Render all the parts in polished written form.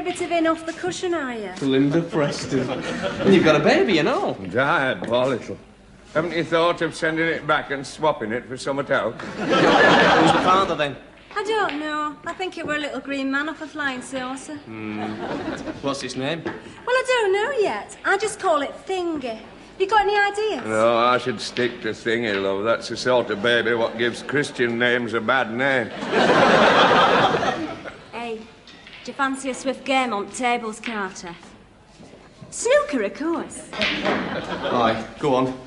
a bit of in off the cushion, are you? Linda Preston. And you've got a baby, you know. Died, poor little. Haven't you thought of sending it back and swapping it for something else? Who's the father, then? I don't know. I think it were a little green man off a flying saucer. What's his name? Well, I don't know yet. I just call it Thingy. You got any ideas? No, I should stick to Thingy, love. That's the sort of baby what gives Christian names a bad name. Hey, do you fancy a swift game on tables, Carter? Snooker, of course. Aye, go on.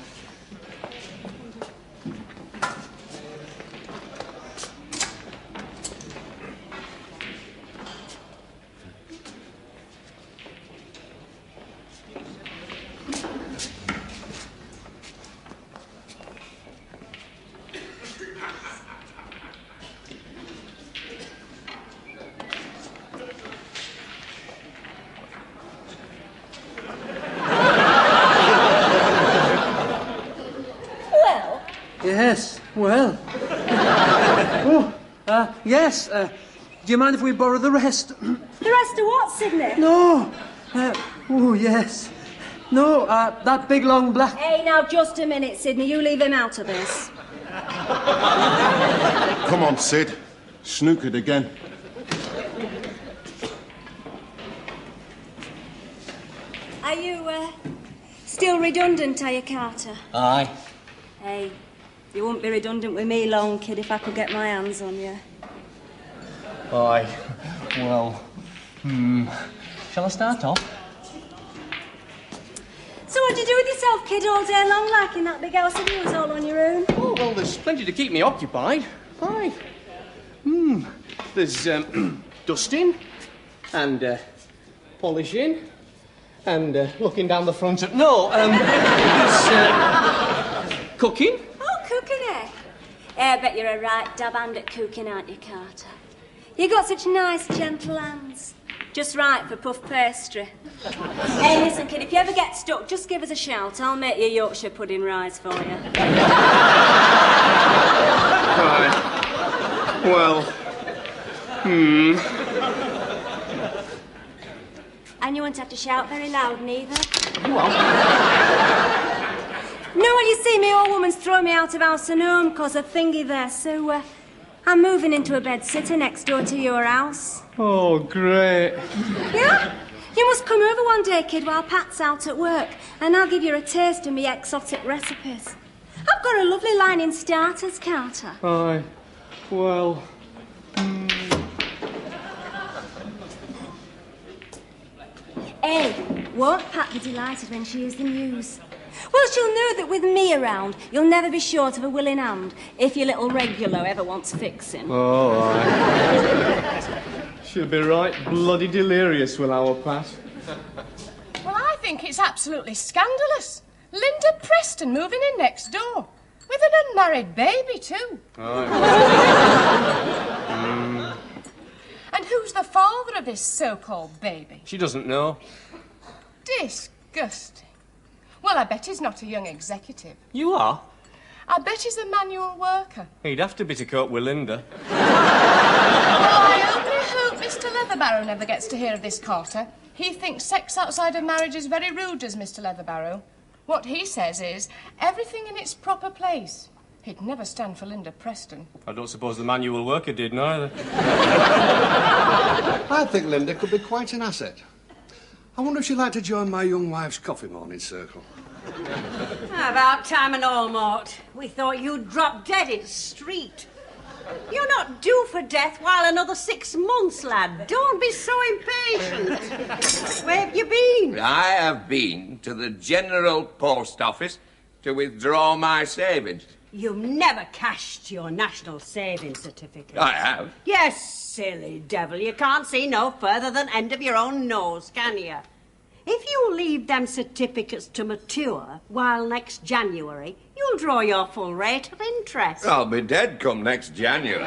Yes, well. Yes. Do you mind if we borrow the rest? The rest of what, Sidney? No. Yes. No, that big long black... Hey, now, just a minute, Sidney. You leave him out of this. Come on, Sid. Snookered again. Are you, still redundant, are you, Carter? Aye. Hey, you wouldn't be redundant with me long, kid, if I could get my hands on you. Aye. Well, shall I start off? So what'd you do with yourself, kid, all day long, like in that big house of yours, all on your own? Oh, well, there's plenty to keep me occupied. Aye. There's, dusting and, polishing and, looking down the front of... No, there's, cooking. Oh, cooking, eh? I bet you're a right dab hand at cooking, aren't you, Carter? You got such nice, gentle hands. Just right for puff pastry. Hey, listen, kid, if you ever get stuck, just give us a shout. I'll make your Yorkshire pudding rise for you. Right. Well, And you won't have to shout very loud, neither. No, well, you see, me old woman's throwing me out of house and home because of Thingy there, so, I'm moving into a bed-sitter next door to your house. Oh, great. Yeah? You must come over one day, kid, while Pat's out at work, and I'll give you a taste of me exotic recipes. I've got a lovely line in starters, Carter. Aye. Well, Hey, won't Pat be delighted when she hears the news? Well, she'll know that with me around, you'll never be short of a willing hand if your little regular ever wants fixing. oh, aye. She'll be right bloody delirious, will our Pat. Well, I think it's absolutely scandalous. Linda Preston moving in next door. With an unmarried baby, too. And who's the father of this so-called baby? She doesn't know. Disgusting. Well, I bet he's not a young executive. You are? I bet he's a manual worker. He'd have to be to cope with Linda. Oh, I only hope Mr. Leatherbarrow never gets to hear of this, Carter. He thinks sex outside of marriage is very rude, does Mr. Leatherbarrow. What he says is, everything in its proper place. He'd never stand for Linda Preston. I don't suppose the manual worker did, neither. I think Linda could be quite an asset. I wonder if she'd like to join my young wife's coffee morning circle. About time and all, Mort. We thought you'd drop dead in the street. You're not due for death while another 6 months, lad. Don't be so impatient. Where have you been? I have been to the General Post Office to withdraw my savings. You've never cashed your National Savings Certificate. I have. Yes, silly devil. You can't see no further than end of your own nose, can you? If you leave them certificates to mature while next January, you'll draw your full rate of interest. I'll be dead come next January.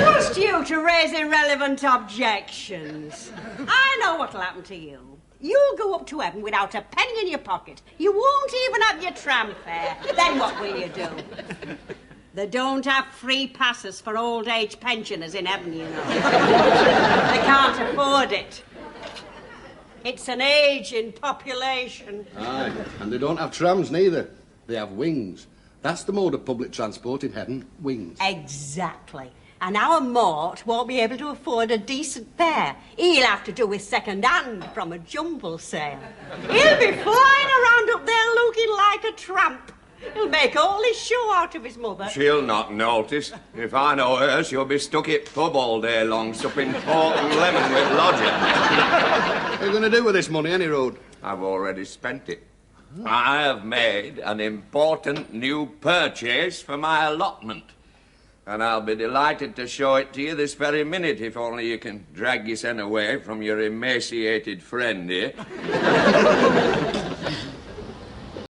Trust you to raise irrelevant objections. I know what'll happen to you. You'll go up to heaven without a penny in your pocket. You won't even have your tram fare. Then what will you do? They don't have free passes for old age pensioners in heaven, you know. They can't afford it. It's an ageing population. Aye, and they don't have trams neither. They have wings. That's the mode of public transport in heaven, wings. Exactly. And our Mort won't be able to afford a decent fare. He'll have to do with second-hand from a jumble sale. He'll be flying around up there looking like a tramp. He'll make all his show out of his mother. She'll not notice. If I know her, she'll be stuck at pub all day long, supping port and lemon with lodging. What are you going to do with this money, any road? I've already spent it. I have made an important new purchase for my allotment. And I'll be delighted to show it to you this very minute, if only you can drag your son away from your emaciated friend here.